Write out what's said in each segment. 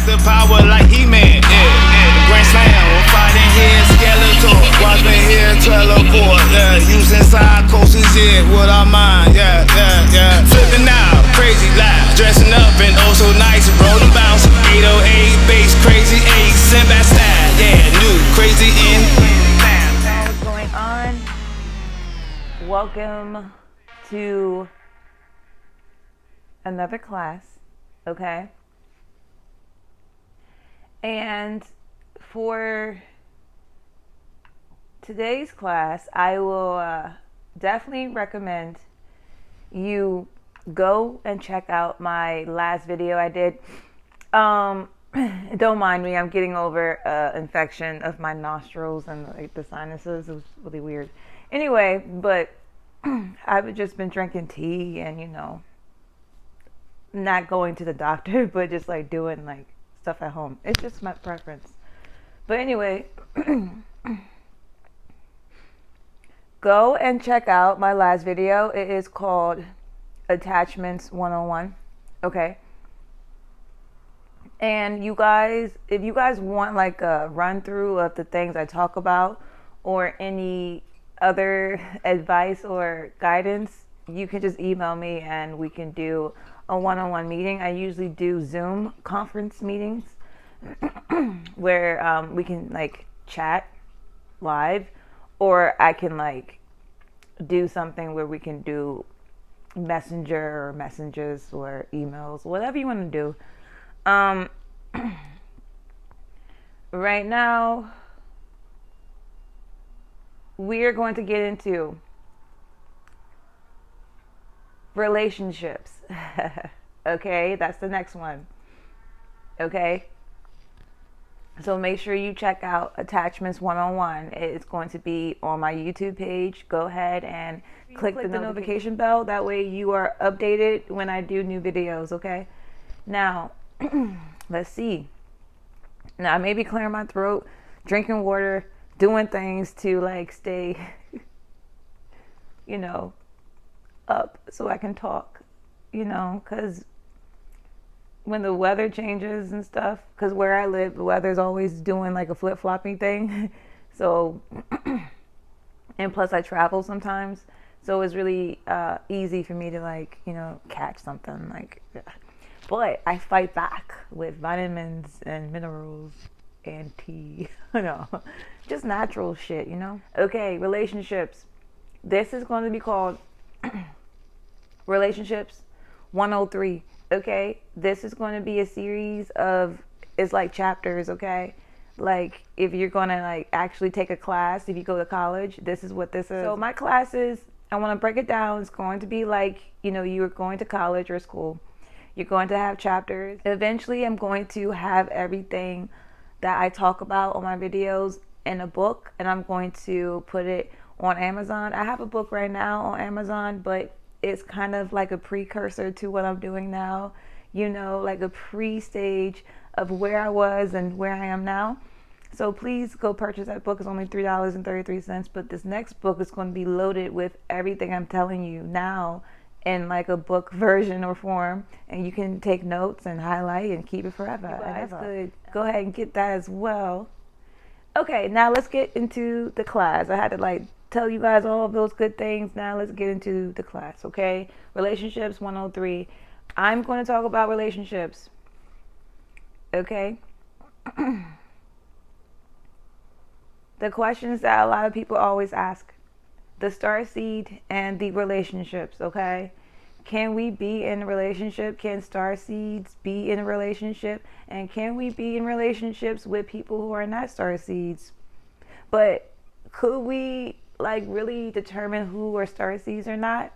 the power like He-Man. The Grand Slam, we're fighting here, Skeletor. Watch me here, teleport. Using psychosis, with our mind. Flipping out, crazy live, dressing up and oh so nice, rolling bounce. 808 bass, crazy 8, Sinbad style. New, crazy in. What's going on? Welcome to another class, okay? And for today's class, I will definitely recommend you go and check out my last video I did. Don't mind me, I'm getting over infection of my nostrils and like the sinuses. It was really weird. Anyway, but I've just been drinking tea and, you know, not going to the doctor, but just like doing like stuff at home. It's just my preference. But anyway, go and check out my last video. It is called Attachments 101. Okay. And you guys, if you guys want like a run through of the things I talk about or any other advice or guidance, you can just email me and we can do a one-on-one meeting. I usually do Zoom conference meetings where we can like chat live, or I can like do something where we can do messenger or messages or emails, whatever you want to do. Right now, we are going to get into relationships. Okay, that's the next one. Okay, so make sure you check out Attachments 101. It's going to be on my YouTube page. Go ahead and click the notification bell. That way you are updated when I do new videos. Okay, now let's see. Now I may be clearing my throat, drinking water, doing things to like stay, you know, up so I can talk, you know, because when the weather changes and stuff, because where I live, the weather's always doing like a flip-flopping thing. So, and plus I travel sometimes. So it's really easy for me to like, you know, catch something like, but I fight back with vitamins and minerals and tea, you know, just natural shit, you know? Okay, relationships. This is going to be called Relationships 103, okay? This is going to be a series of, it's like chapters, okay? Like if you're going to like actually take a class, if you go to college, this is what this is. So my classes, I want to break it down. It's going to be like, you know, you're going to college or school. You're going to have chapters. Eventually, I'm going to have everything that I talk about on my videos in a book, and I'm going to put it on Amazon. I have a book right now on Amazon, but it's kind of like a precursor to what I'm doing now, you know, like a pre-stage of where I was and where I am now. So please go purchase that book. It's only $3.33, but this next book is going to be loaded with everything I'm telling you now in like a book version or form, and you can take notes and highlight and keep it forever. And that's good. Go ahead and get that as well. Okay, now let's get into the class. I had to like tell you guys all of those good things. Now let's get into the class, okay? Relationships 103. I'm going to talk about relationships, okay? The questions that a lot of people always ask. The star seed and the relationships, okay? Can we be in a relationship? Can star seeds be in a relationship? And can we be in relationships with people who are not star seeds? But could we like really determine who are star seeds or not?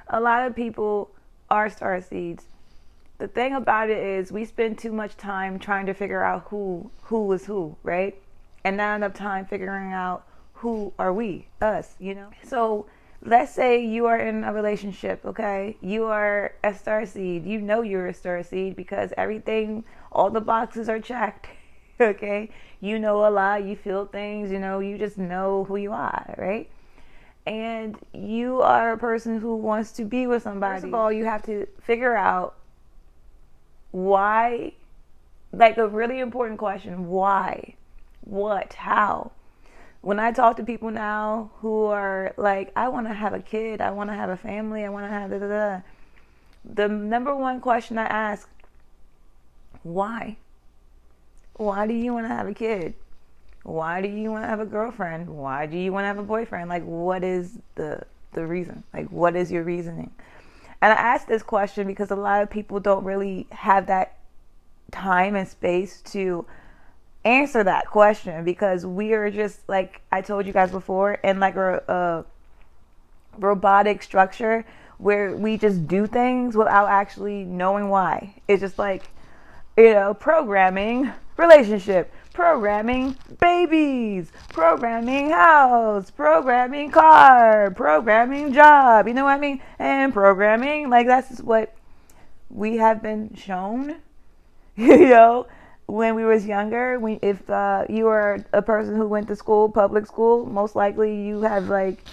A lot of people are star seeds. The thing about it is we spend too much time trying to figure out who is who, right? And not enough time figuring out who are we, us, you know? So let's say you are in a relationship, okay? You are a star seed. You know you're a star seed because everything, all the boxes are checked, okay? You know a lot, you feel things, you know, you just know who you are, right? And you are a person who wants to be with somebody. First of all, you have to figure out why Like a really important question. Why? What? How? When I talk to people now who are like, I want to have a kid, I want to have a family, I want to have da da da. The number one question I ask, why? Why do you want to have a kid? Why do you want to have a girlfriend? Why do you want to have a boyfriend? Like, what is the reason? Like, what is your reasoning? And I ask this question because a lot of people don't really have that time and space to answer that question, because we are just, like I told you guys before, in like a robotic structure where we just do things without actually knowing why. It's just like, programming relationship, programming babies, programming house, programming car, programming job, you know what I mean? And programming, like, that's just what we have been shown, when we was younger. If you were a person who went to school, public school, most likely you have like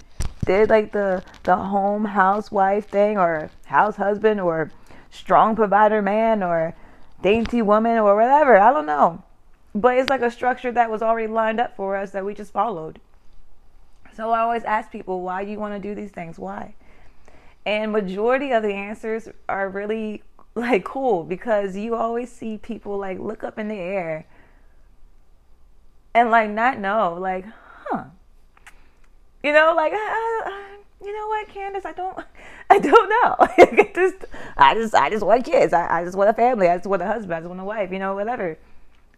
did like the home housewife thing, or house husband, or strong provider man, or dainty woman, or whatever. I don't know. But it's like a structure that was already lined up for us that we just followed. So I always ask people, why do you want to do these things? Why? And majority of the answers are really like cool, because you always see people like look up in the air and like not know, like, like, you know what, Candace, I don't know. I just want kids. I just want a family. I just want a husband. I just want a wife, whatever.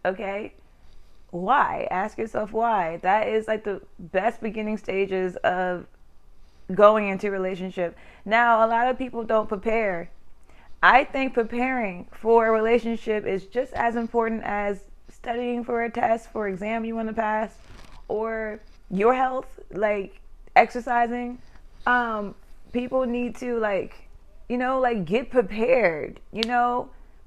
Okay. Why? Ask yourself why. That is like the best beginning stages of going into a relationship. Now, a lot of people don't prepare. I think preparing for a relationship is just as important as studying for a test, for exam you want to pass, or your health, like exercising. People need to like get prepared,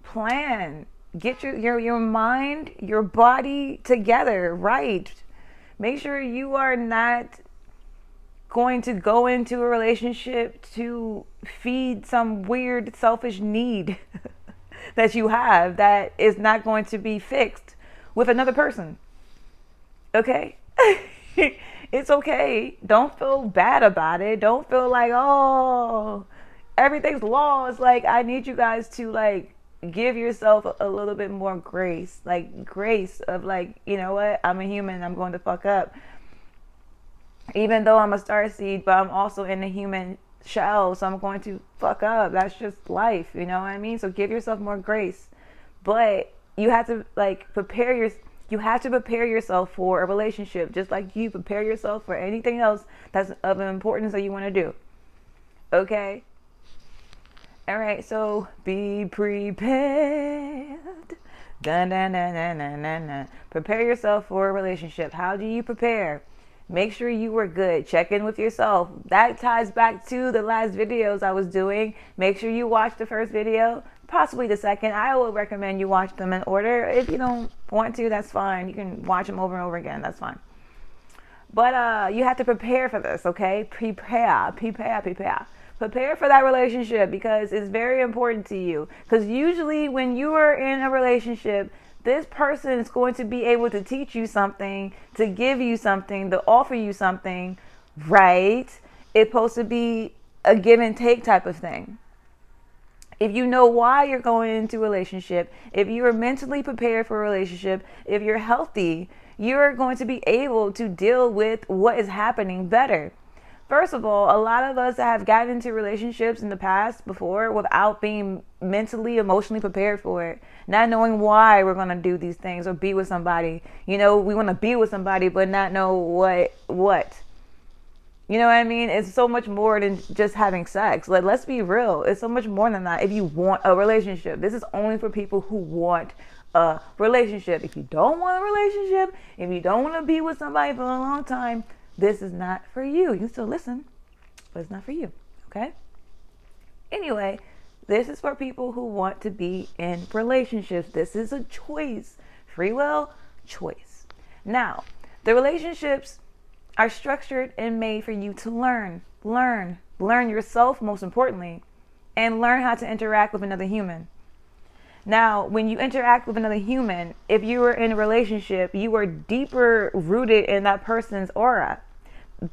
plan, get your mind, your body together, right? Make sure you are not going to go into a relationship to feed some weird selfish need that you have that is not going to be fixed with another person. Okay? It's okay. Don't feel bad about it. Don't feel like, oh, everything's lost. Like, I need you guys to like give yourself a little bit more grace. Like, grace of like, you know what? I'm a human. I'm going to fuck up. Even though I'm a starseed, but I'm also in the human shell, so I'm going to fuck up. That's just life, you know what I mean? So give yourself more grace. But you have to like you have to prepare yourself for a relationship, just like you prepare yourself for anything else that's of importance that you want to do. Okay? All right, so be prepared. Dun, dun, dun, dun, dun, dun, dun. Prepare yourself for a relationship. How do you prepare? Make sure you were good. Check in with yourself. That ties back to the last videos I was doing. Make sure you watch the first video, possibly the second. I would recommend you watch them in order. If you don't want to, that's fine. You can watch them over and over again. That's fine. But you have to prepare for this, okay? Prepare for that relationship, because it's very important to you. Because usually when you are in a relationship, this person is going to be able to teach you something, to give you something, to offer you something, right? It's supposed to be a give and take type of thing. If you know why you're going into a relationship, if you are mentally prepared for a relationship, if you're healthy, you're going to be able to deal with what is happening better. First of all, a lot of us have gotten into relationships in the past before without being mentally, emotionally prepared for it. Not knowing why we're going to do these things or be with somebody. We want to be with somebody but not know what. You know what I mean? It's so much more than just having sex. Like, let's be real. It's so much more than that if you want a relationship. This is only for people who want a relationship. If you don't want a relationship, if you don't want to be with somebody for a long time, this is not for you. You can still listen, but it's not for you, okay? Anyway, this is for people who want to be in relationships. This is a choice. Free will, choice. Now, the relationships are structured and made for you to learn yourself, most importantly, and learn how to interact with another human. Now, when you interact with another human, if you are in a relationship, you are deeper rooted in that person's aura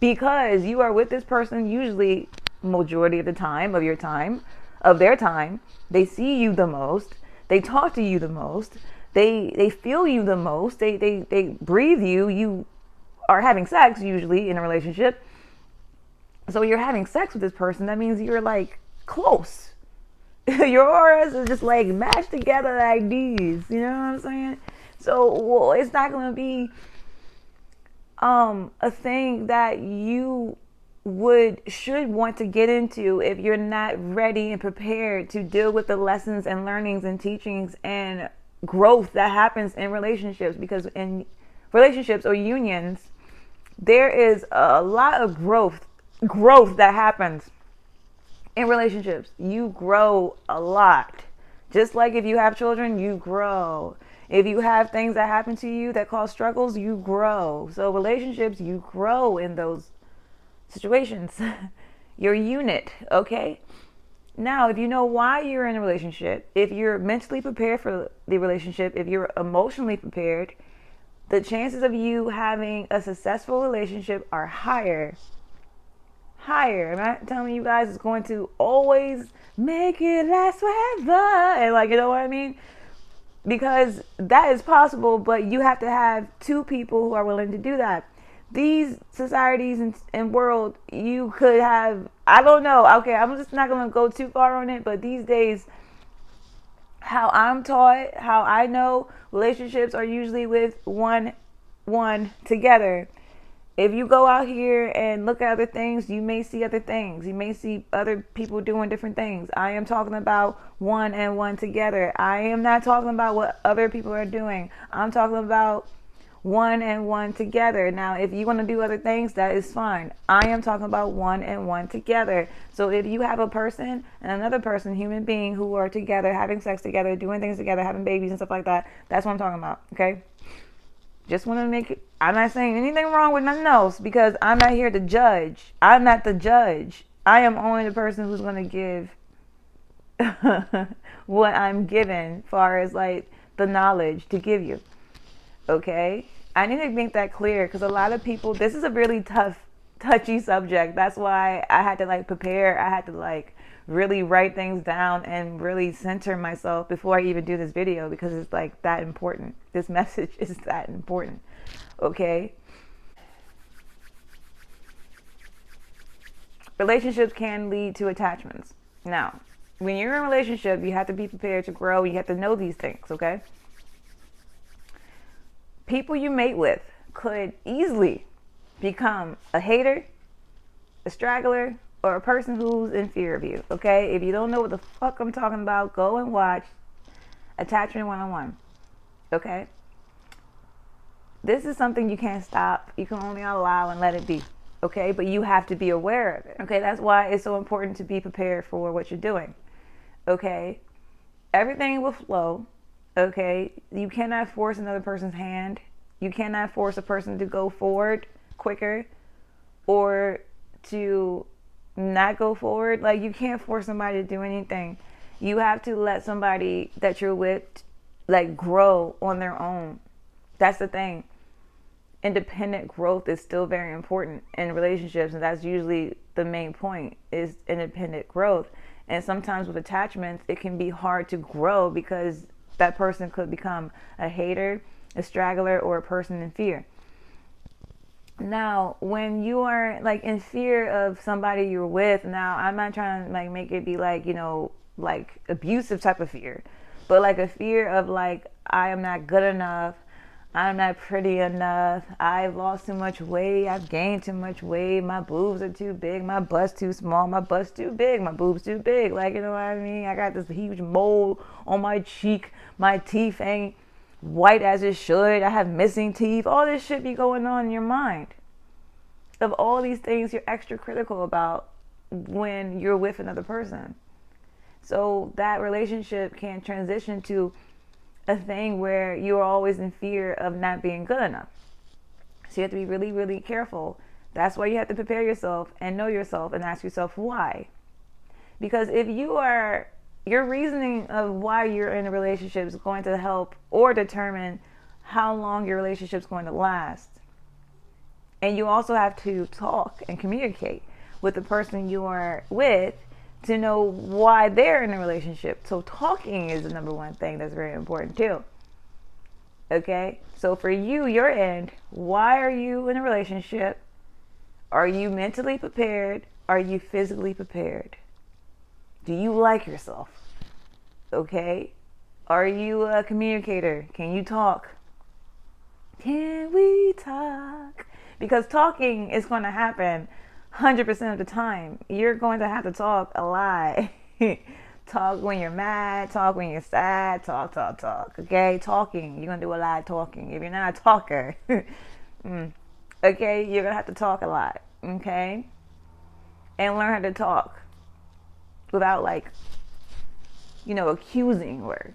because you are with this person usually majority of the time of your time, of their time. They see you the most. They talk to you the most. They feel you the most. They breathe you. You are having sex usually in a relationship. So you're having sex with this person. That means you're like close. Your auras are just like mashed together like these. You know what I'm saying? So well, it's not gonna be a thing that you should want to get into if you're not ready and prepared to deal with the lessons and learnings and teachings and growth that happens in relationships. Because in relationships or unions, there is a lot of growth that happens in relationships. You grow a lot. Just like if you have children, you grow. If you have things that happen to you that cause struggles, you grow. So relationships, you grow in those situations. Your unit, okay? Now, if you know why you're in a relationship, if you're mentally prepared for the relationship, if you're emotionally prepared, the chances of you having a successful relationship are higher. I'm not telling you guys it's going to always make it last forever. And like, you know what I mean? Because that is possible, but you have to have two people who are willing to do that. These societies and world, you could have, I don't know. Okay, I'm just not going to go too far on it, but these days, how I'm taught, how I know, relationships are usually with one together. If you go out here and look at other things, you may see other things. You may see other people doing different things. I am talking about one and one together. I am not talking about what other people are doing. I'm talking about one and one together. Now, if you want to do other things, that is fine. I am talking about one and one together. So if you have a person and another person, human being, who are together, having sex together, doing things together, having babies and stuff like that, that's what I'm talking about, okay? Just want to make it, I'm not saying anything wrong with nothing else because I'm not here to judge. I'm not the judge. I am only the person who's going to give what I'm given as far as like the knowledge to give you. Okay? I need to make that clear because a lot of people, this is a really touchy subject. That's why I had to like prepare. I had to like really write things down and really center myself before I even do this video because it's like that important. This message is that important. Okay? Relationships can lead to attachments. Now, when you're in a relationship, you have to be prepared to grow. You have to know these things, okay? People you mate with could easily become a hater, a straggler, or a person who's in fear of you, okay? If you don't know what the fuck I'm talking about, go and watch Attachment 101, okay? This is something you can't stop. You can only allow and let it be, okay? But you have to be aware of it, okay? That's why it's so important to be prepared for what you're doing, okay? Everything will flow, okay? You cannot force another person's hand. You cannot force a person to go forward quicker or to not go forward. Like, you can't force somebody to do anything. You have to let somebody that you're with like grow on their own. That's the thing. Independent growth is still very important in relationships, and that's usually the main point, is independent growth. And sometimes with attachments, it can be hard to grow because that person could become a hater, a straggler, or a person in fear. Now, when you are like in fear of somebody you're with, now I'm not trying to like make it be like, you know, like abusive type of fear, but like a fear of like, I am not good enough, I'm not pretty enough, I've lost too much weight, I've gained too much weight, my boobs are too big, my butt's too small, my butt's too big, my boobs too big, like, you know what I mean? I got this huge mole on my cheek, my teeth ain't white as it should, I have missing teeth, all this shit be going on in your mind. Of all these things you're extra critical about when you're with another person. So that relationship can transition to a thing where you're always in fear of not being good enough. So you have to be really, really careful. That's why you have to prepare yourself and know yourself and ask yourself why. Because if you are your reasoning of why you're in a relationship is going to help or determine how long your relationship is going to last. And you also have to talk and communicate with the person you are with to know why they're in a relationship. So talking is the number one thing that's very important too. Okay? So for you, your end, why are you in a relationship? Are you mentally prepared? Are you physically prepared? Do you like yourself? Okay? Are you a communicator? Can you talk? Can we talk? Because talking is going to happen 100% of the time. You're going to have to talk a lot. Talk when you're mad, talk when you're sad, talk. Okay? Talking. You're going to do a lot of talking. If you're not a talker, okay, you're going to have to talk a lot. Okay? And learn how to talk without, like, accusing or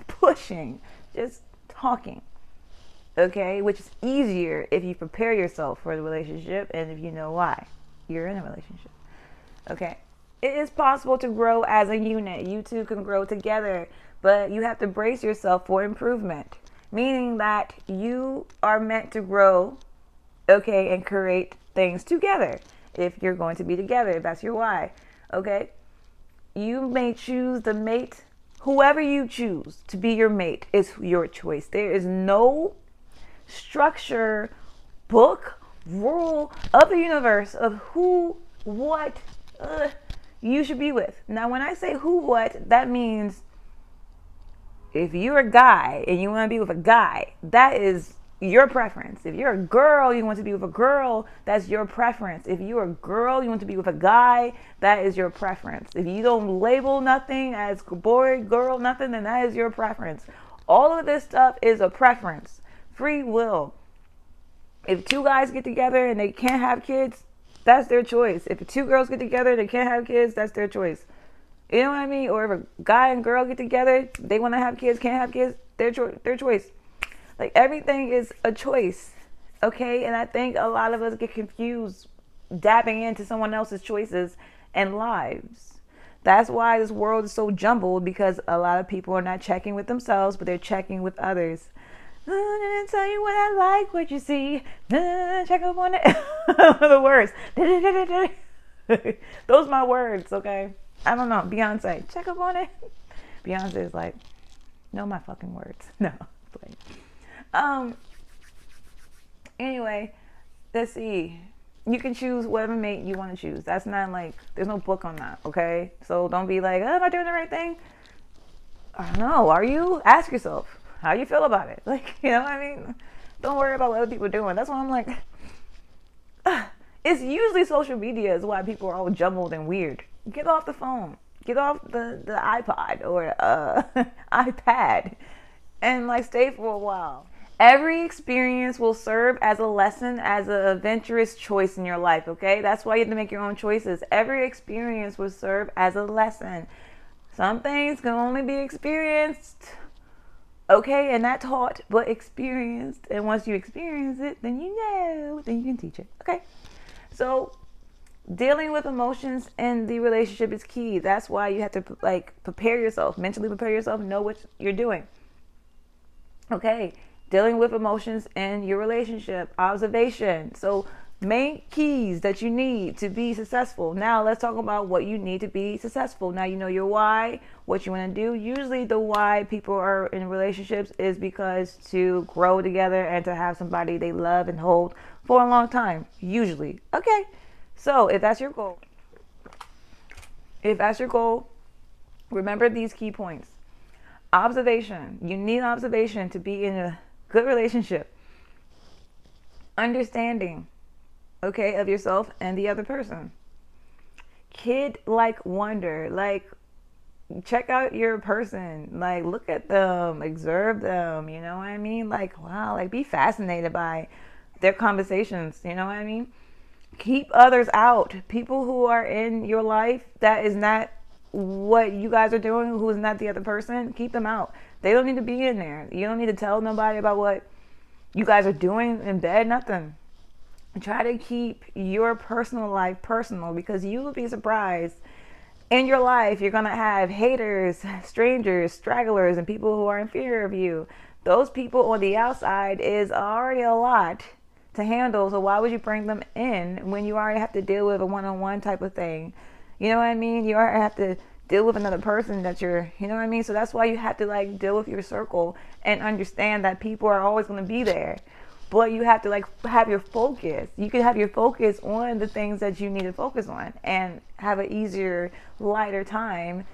pushing. Just talking. Okay? Which is easier if you prepare yourself for the relationship and if you know why you're in a relationship. Okay? It is possible to grow as a unit. You two can grow together, but you have to brace yourself for improvement. Meaning that you are meant to grow, okay, and create things together. If you're going to be together, if that's your why. Okay? You may choose the mate. Whoever you choose to be your mate is your choice. There is no structure, book, rule of the universe of who, what you should be with. Now, when I say who, what, that means if you're a guy and you want to be with a guy, that is your preference. If you're a girl, you want to be with a girl, that's your preference. If you're a girl, you want to be with a guy, that is your preference. If you don't label nothing as boy, girl, nothing, then that is your preference. All of this stuff is a preference. Free will. If two guys get together and they can't have kids, that's their choice. If two girls get together and they can't have kids, that's their choice. You know what I mean? Or if a guy and girl get together, they want to have kids, can't have kids, their choice. Like, everything is a choice, okay? And I think a lot of us get confused dabbing into someone else's choices and lives. That's why this world is so jumbled, because a lot of people are not checking with themselves, but they're checking with others. I'm tell you what I like, what you see. Check up on it. The words. Those are my words, okay? I don't know. Beyonce, check up on it. Beyonce is like, know my fucking words. No, play. Anyway, let's see. You can choose whatever mate you want to choose. That's not like, there's no book on that, okay? So don't be like, am I doing the right thing? I don't know. Are you? Ask yourself how you feel about it. Like, you know what I mean? Don't worry about what other people are doing. That's why I'm like, it's usually social media is why people are all jumbled and weird. Get off the phone. Get off the iPod or iPad and, like, stay for a while. Every experience will serve as a lesson, as an adventurous choice in your life, okay? That's why you have to make your own choices. Every experience will serve as a lesson. Some things can only be experienced, okay, and not taught, but experienced. And once you experience it, then you know, then you can teach it, okay? So dealing with emotions in the relationship is key. That's why you have to, like, prepare yourself, mentally prepare yourself, know what you're doing. Okay, dealing with emotions in your relationship, observation. So main keys that you need to be successful. Now let's talk about what you need to be successful. Now you know your why, what you want to do. Usually the why people are in relationships is because to grow together and to have somebody they love and hold for a long time. Usually. Okay, so if that's your goal, remember these key points. Observation. You need observation to be in a good relationship. Understanding, okay, of yourself and the other person. Kid-like wonder. Like, check out your person. Like, look at them. Observe them. You know what I mean? Like, wow. Like, be fascinated by their conversations. You know what I mean? Keep others out. People who are in your life that is not what you guys are doing, who is not the other person, keep them out. They don't need to be in there. You don't need to tell nobody about what you guys are doing in bed, nothing. Try to keep your personal life personal, because you will be surprised In your life, you're going to have haters, strangers, stragglers, and people who are inferior of you. Those people on the outside is already a lot to handle. So why would you bring them in when you already have to deal with a one-on-one type of thing? You know what I mean? You already have to deal with another person that you're, you know what I mean? So that's why you have to like deal with your circle and understand that people are always going to be there. But you have to like have your focus. You can have your focus on the things that you need to focus on and have an easier, lighter time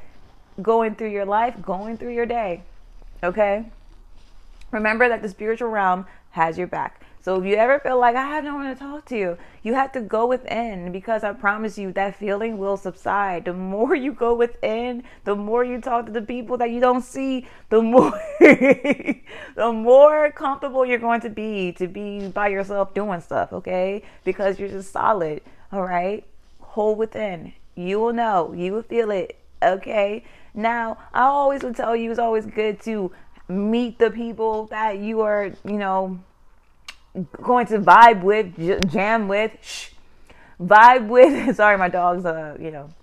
going through your life, going through your day. Okay? Remember that the spiritual realm has your back. So if you ever feel like I have no one to talk to, you have to go within, because I promise you that feeling will subside. The more you go within, the more you talk to the people that you don't see, the more the more comfortable you're going to be by yourself doing stuff, okay? Because you're just solid, all right? Hold within. You will know. You will feel it, okay? Now, I always would tell you it's always good to meet the people that you are, going to vibe with, jam with, vibe with. Sorry, my dog's,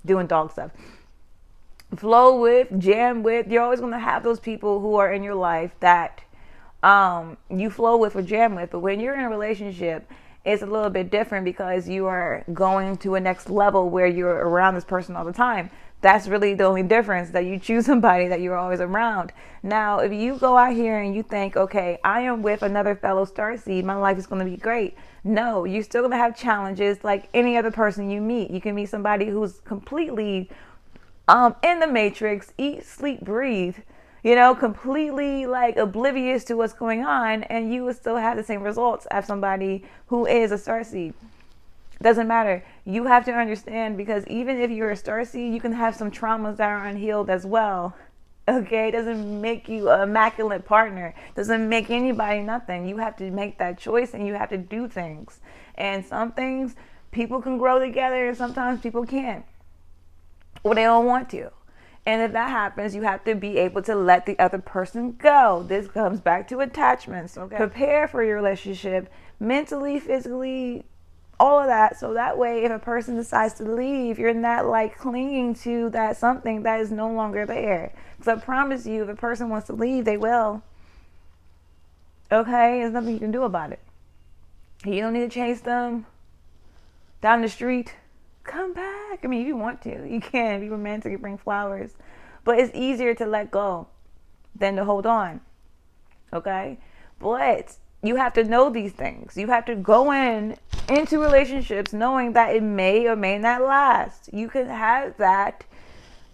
doing dog stuff. Flow with, jam with. You're always going to have those people who are in your life that you flow with or jam with. But when you're in a relationship, it's a little bit different because you are going to a next level where you're around this person all the time. That's really the only difference, that you choose somebody that you're always around. Now, if you go out here and you think, okay, I am with another fellow starseed, my life is going to be great. No, you're still going to have challenges like any other person you meet. You can meet somebody who's completely in the matrix, eat, sleep, breathe, completely like oblivious to what's going on, and you would still have the same results as somebody who is a starseed. Doesn't matter. You have to understand, because even if you're a starseed, you can have some traumas that are unhealed as well. Okay, it doesn't make you an immaculate partner. Doesn't make anybody nothing. You have to make that choice and you have to do things. And some things people can grow together and sometimes people can't. Or they don't want to. And if that happens, you have to be able to let the other person go. This comes back to attachments. Okay. Prepare for your relationship mentally, physically, all of that, so that way if a person decides to leave, you're not like clinging to that something that is no longer there. Because I promise you, if a person wants to leave, they will. Okay, there's nothing you can do about it. You don't need to chase them down the street. Come back. I mean, if you want to, you can be romantic and bring flowers, but it's easier to let go than to hold on. Okay, but you have to know these things. You have to go into relationships knowing that it may or may not last. You can have that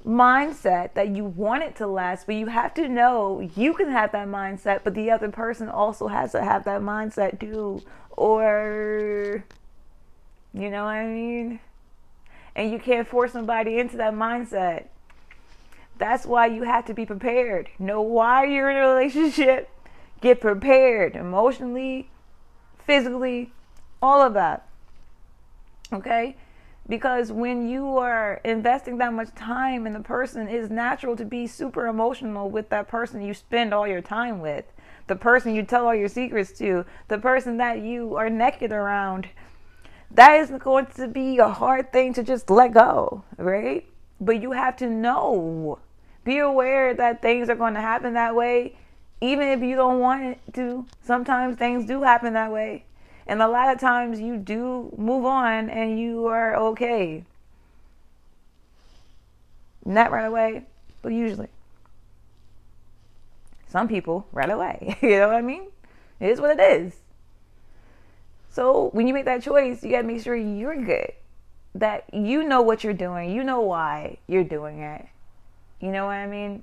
mindset that you want it to last, but you have to know you can have that mindset, but the other person also has to have that mindset too. Or, you know what I mean? And you can't force somebody into that mindset. That's why you have to be prepared. Know why you're in a relationship. Get prepared emotionally, physically, all of that. Okay? Because when you are investing that much time in the person, it's natural to be super emotional with that person you spend all your time with. The person you tell all your secrets to. The person that you are naked around. That is going to be a hard thing to just let go, right? But you have to know. Be aware that things are going to happen that way. Even if you don't want it to, sometimes things do happen that way. And a lot of times you do move on and you are okay. Not right away, but usually. Some people right away. You know what I mean? It is what it is. So when you make that choice, you got to make sure you're good. That you know what you're doing. You know why you're doing it. You know what I mean?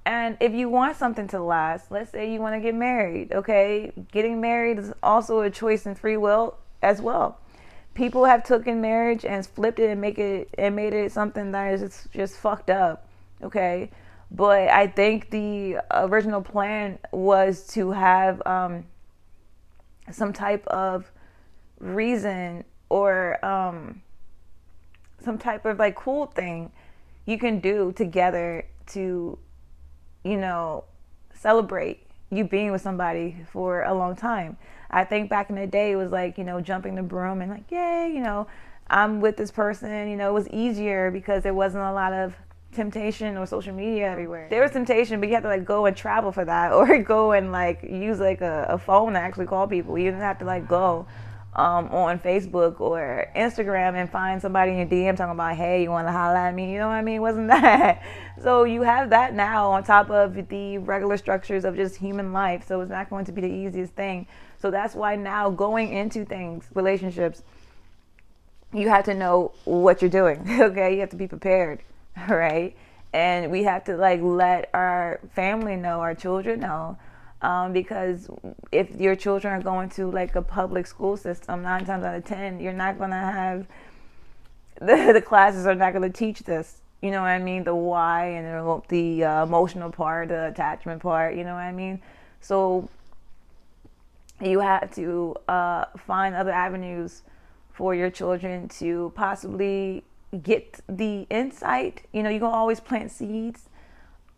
And if you want something to last, let's say you want to get married, okay? Getting married is also a choice and free will as well. People have taken marriage and flipped it and made it something that is just fucked up, okay? But I think the original plan was to have some type of reason or some type of like cool thing you can do together to, celebrate you being with somebody for a long time. I think back in the day it was like, jumping the broom and like, yay, I'm with this person, you know, it was easier because there wasn't a lot of temptation or social media everywhere. There was temptation, but you had to like go and travel for that, or go and like use like a phone to actually call people. You didn't have to like go on Facebook or Instagram and find somebody in your DM talking about, hey, you want to holler at me? You know what I mean? It wasn't that. So you have that now on top of the regular structures of just human life. So it's not going to be the easiest thing. So that's why now going into things, relationships, you have to know what you're doing. Okay, you have to be prepared, right? And we have to like let our family know, our children know, because if your children are going to like a public school system, 9 times out of 10, you're not going to have the classes are not going to teach this. You know what I mean? The why and the emotional part, the attachment part. You know what I mean? So you have to find other avenues for your children to possibly get the insight. You know, you can always plant seeds,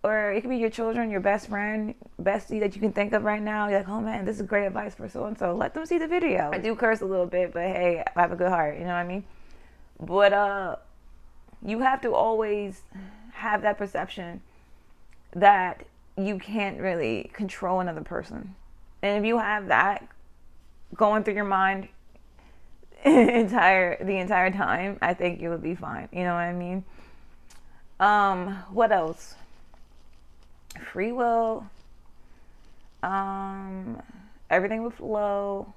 or it could be your children, your best friend, bestie that you can think of right now. You're like, oh man, this is great advice for so and so. Let them see the video. I do curse a little bit, but hey, I have a good heart. You know what I mean? But you have to always have that perception that you can't really control another person, and if you have that going through your mind the entire time, I think you would be fine. You know what I mean? What else? Free will. Everything will flow.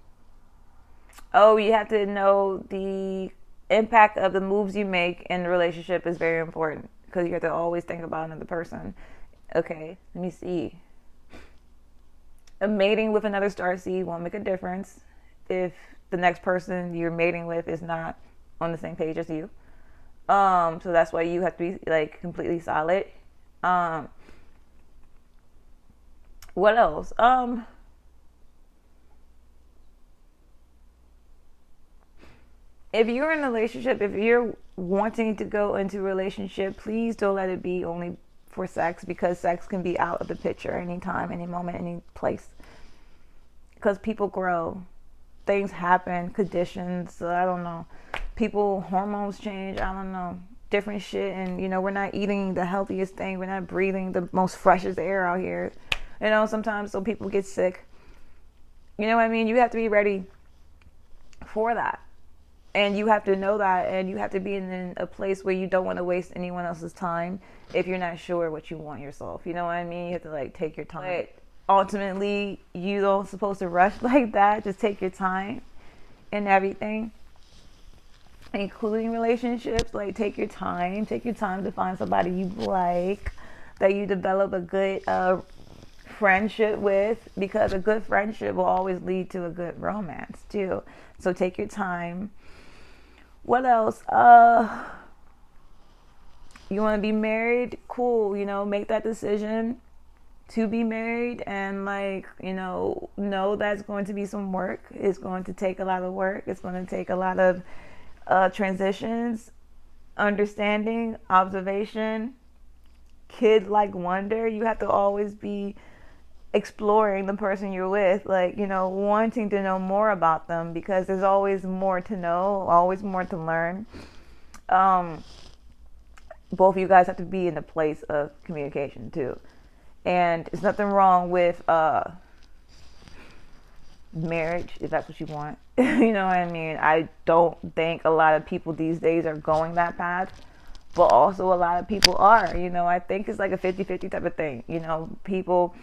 Oh, you have to know the impact of the moves you make in the relationship is very important, because you have to always think about another person. Okay, let me see. A mating with another starseed won't make a difference if the next person you're mating with is not on the same page as you. So that's why you have to be like completely solid. What else? If you're in a relationship, if you're wanting to go into a relationship, please don't let it be only for sex, because sex can be out of the picture anytime, any moment, any place. Because people grow. Things happen, conditions, I don't know. People, hormones change, I don't know. Different shit, and you know, we're not eating the healthiest thing. We're not breathing the most freshest air out here. You know, sometimes so people get sick. You know what I mean? You have to be ready for that. And you have to know that, and you have to be in a place where you don't want to waste anyone else's time if you're not sure what you want yourself. You know what I mean? You have to like take your time. But ultimately, you don't supposed to rush like that. Just take your time and everything, including relationships. Like take your time to find somebody you like, that you develop a good friendship with, because a good friendship will always lead to a good romance too. So take your time. What else? You want to be married? Cool. You know, make that decision to be married, and like, you know that's going to be some work. It's going to take a lot of work. It's going to take a lot of transitions, understanding, observation, kid-like wonder. You have to always be exploring the person you're with, like, you know, wanting to know more about them, because there's always more to know, always more to learn. Both of you guys have to be in a place of communication too. And there's nothing wrong with marriage if that's what you want. You know what I mean? I don't think a lot of people these days are going that path, but also a lot of people are. You know, I think it's like a 50-50 type of thing. You know, people,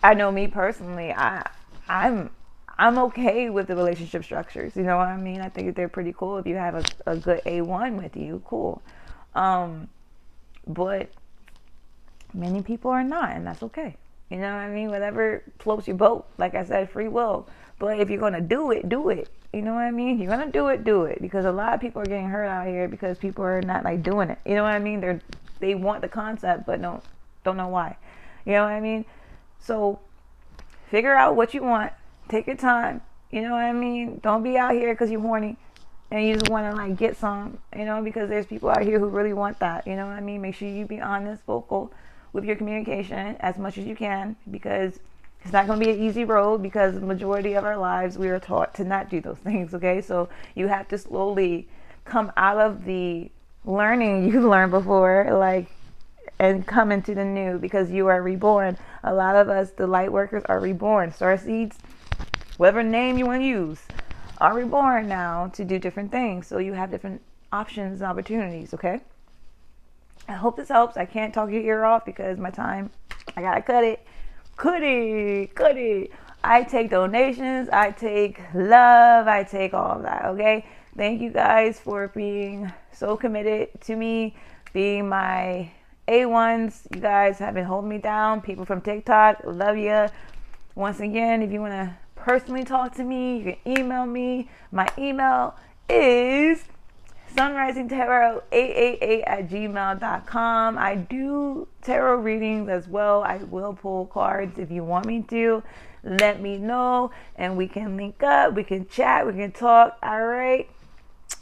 I know me personally, I'm okay with the relationship structures. You know what I mean? I think that they're pretty cool. If you have a good A1 with you, cool. But many people are not, and that's okay. You know what I mean? Whatever floats your boat. Like I said, free will. But if you're going to do it, do it. You know what I mean? If you're going to do it. Because a lot of people are getting hurt out here because people are not like doing it. You know what I mean? They want the concept, but don't know why. You know what I mean? So figure out what you want. Take your time. You know what I mean? Don't be out here because you're horny and you just want to like get some, you know, because there's people out here who really want that. You know what I mean? Make sure you be honest, vocal with your communication as much as you can, because it's not going to be an easy road, because the majority of our lives we are taught to not do those things. Okay, so you have to slowly come out of the learning you learned before, like, and come into the new, because you are reborn. A lot of us, the light workers, are reborn. Star seeds, whatever name you want to use, are reborn now to do different things. So you have different options and opportunities, okay? I hope this helps. I can't talk your ear off because my time, I gotta cut it. Cut it. I take donations, I take love, I take all of that, okay? Thank you guys for being so committed to me, being my A1s. You guys have been holding me down. People from TikTok, love you. Once again, if you want to personally talk to me, you can email me. My email is sunrisingtarot888@gmail.com. I do tarot readings as well. I will pull cards if you want me to. Let me know and we can link up. We can chat. We can talk. All right.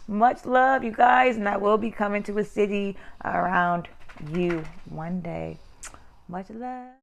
Much love, you guys. And I will be coming to a city around you one day. Much love.